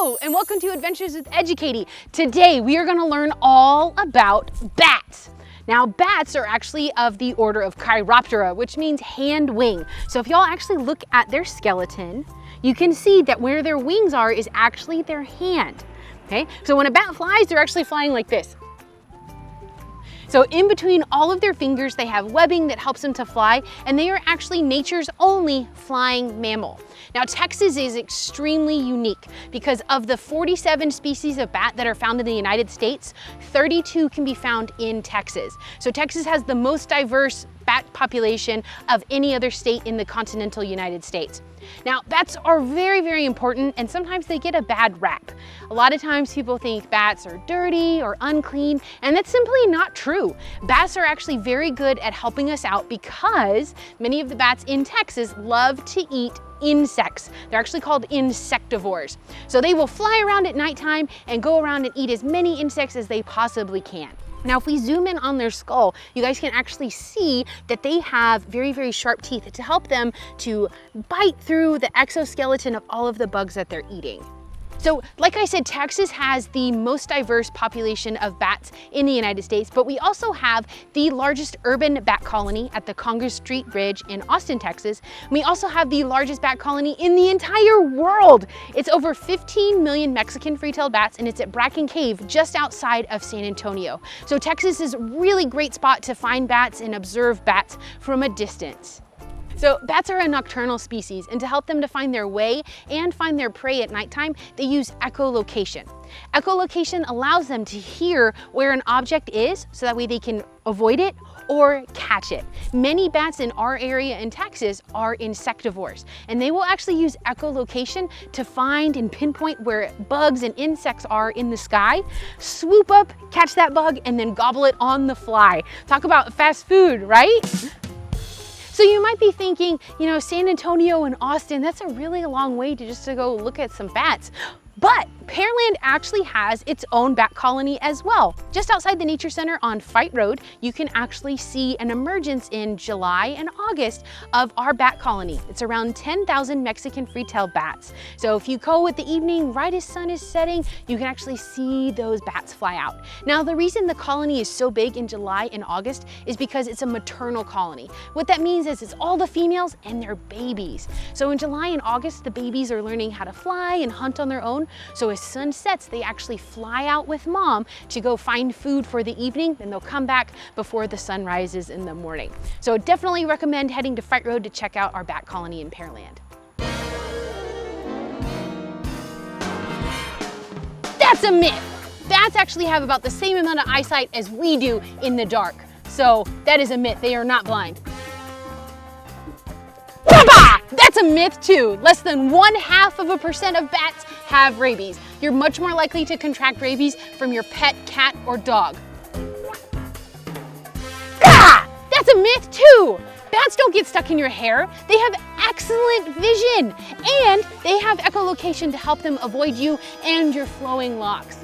Hello, and welcome to Adventures with Edu-Katie. Today, we are going to learn all about bats. Now, bats are actually of the order of Chiroptera, which means hand wing. So if y'all actually look at their skeleton, you can see that where their wings are is actually their hand. Okay, so when a bat flies, they're actually flying like this. So in between all of their fingers, they have webbing that helps them to fly, and they are actually nature's only flying mammal. Now, Texas is extremely unique because of the 47 species of bat that are found in the United States, 32 can be found in Texas. So Texas has the most diverse bat population of any other state in the continental United States. Now, bats are very, very important, and sometimes they get a bad rap. A lot of times people think bats are dirty or unclean, and that's simply not true. Bats are actually very good at helping us out because many of the bats in Texas love to eat insects. They're actually called insectivores. So they will fly around at nighttime and go around and eat as many insects as they possibly can. Now, if we zoom in on their skull, you guys can actually see that they have very, very sharp teeth to help them to bite through the exoskeleton of all of the bugs that they're eating. So, like I said, Texas has the most diverse population of bats in the United States, but we also have the largest urban bat colony at the Congress Street Bridge in Austin, Texas. We also have the largest bat colony in the entire world. It's over 15 million Mexican free-tailed bats, and it's at Bracken Cave just outside of San Antonio. So Texas is a really great spot to find bats and observe bats from a distance. So bats are a nocturnal species, and to help them to find their way and find their prey at nighttime, they use echolocation. Echolocation allows them to hear where an object is so that way they can avoid it or catch it. Many bats in our area in Texas are insectivores, and they will actually use echolocation to find and pinpoint where bugs and insects are in the sky, swoop up, catch that bug, and then gobble it on the fly. Talk about fast food, right? So you might be thinking, you know, San Antonio and Austin, that's a really long way to go look at some bats. But Pearland actually has its own bat colony as well. Just outside the Nature Center on Fight Road, you can actually see an emergence in July and August of our bat colony. It's around 10,000 Mexican free-tailed bats. So if you go at the evening, right as sun is setting, you can actually see those bats fly out. Now, the reason the colony is so big in July and August is because it's a maternal colony. What that means is it's all the females and their babies. So in July and August, the babies are learning how to fly and hunt on their own. So as sun sets, they actually fly out with mom to go find food for the evening, then they'll come back before the sun rises in the morning. So definitely recommend heading to Fight Road to check out our bat colony in Pearland. That's a myth. Bats actually have about the same amount of eyesight as we do in the dark. So that is a myth. They are not blind. That's a myth too. Less than 0.5% of bats have rabies. You're much more likely to contract rabies from your pet cat or dog. That's a myth too. Bats don't get stuck in your hair. They have excellent vision, and they have echolocation to help them avoid you and your flowing locks.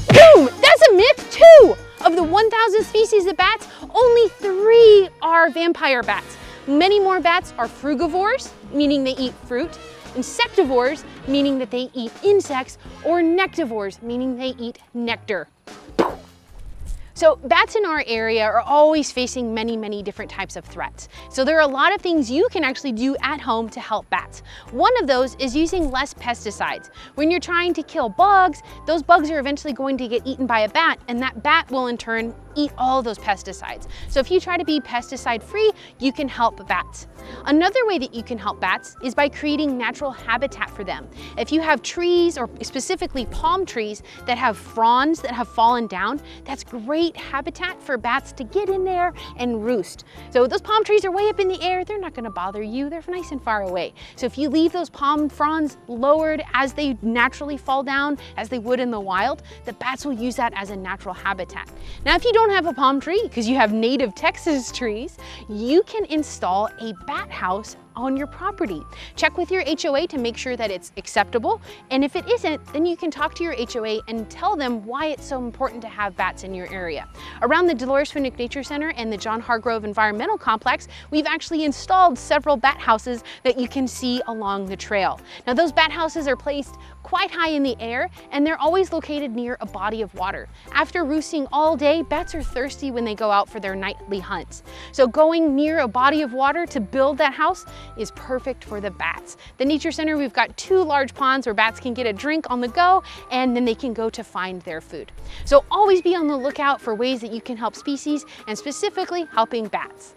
Boom! That's a myth too. Of the 1,000 species of bats, only 3 are vampire bats. Many more bats are frugivores, meaning they eat fruit, insectivores, meaning that they eat insects, or nectivores, meaning they eat nectar. So bats in our area are always facing many, many different types of threats. So there are a lot of things you can actually do at home to help bats. One of those is using less pesticides. When you're trying to kill bugs, those bugs are eventually going to get eaten by a bat, and that bat will in turn eat all those pesticides. So if you try to be pesticide free, you can help bats. Another way that you can help bats is by creating natural habitat for them. If you have trees, or specifically palm trees, that have fronds that have fallen down, that's great habitat for bats to get in there and roost. So those palm trees are way up in the air, they're not gonna bother you, they're nice and far away. So if you leave those palm fronds lowered as they naturally fall down, as they would in the wild, the bats will use that as a natural habitat. Now, if you don't have a palm tree, because you have native Texas trees, you can install a bat house on your property. Check with your HOA to make sure that it's acceptable, and if it isn't, then you can talk to your HOA and tell them why it's so important to have bats in your area. Around the Dolores Finnick Nature Center and the John Hargrove Environmental Complex, we've actually installed several bat houses that you can see along the trail. Now those bat houses are placed quite high in the air, and they're always located near a body of water. After roosting all day, bats are thirsty when they go out for their nightly hunts. So going near a body of water to build that house is perfect for the bats. The Nature Center, we've got 2 large ponds where bats can get a drink on the go, and then they can go to find their food. So always be on the lookout for ways that you can help species, and specifically helping bats.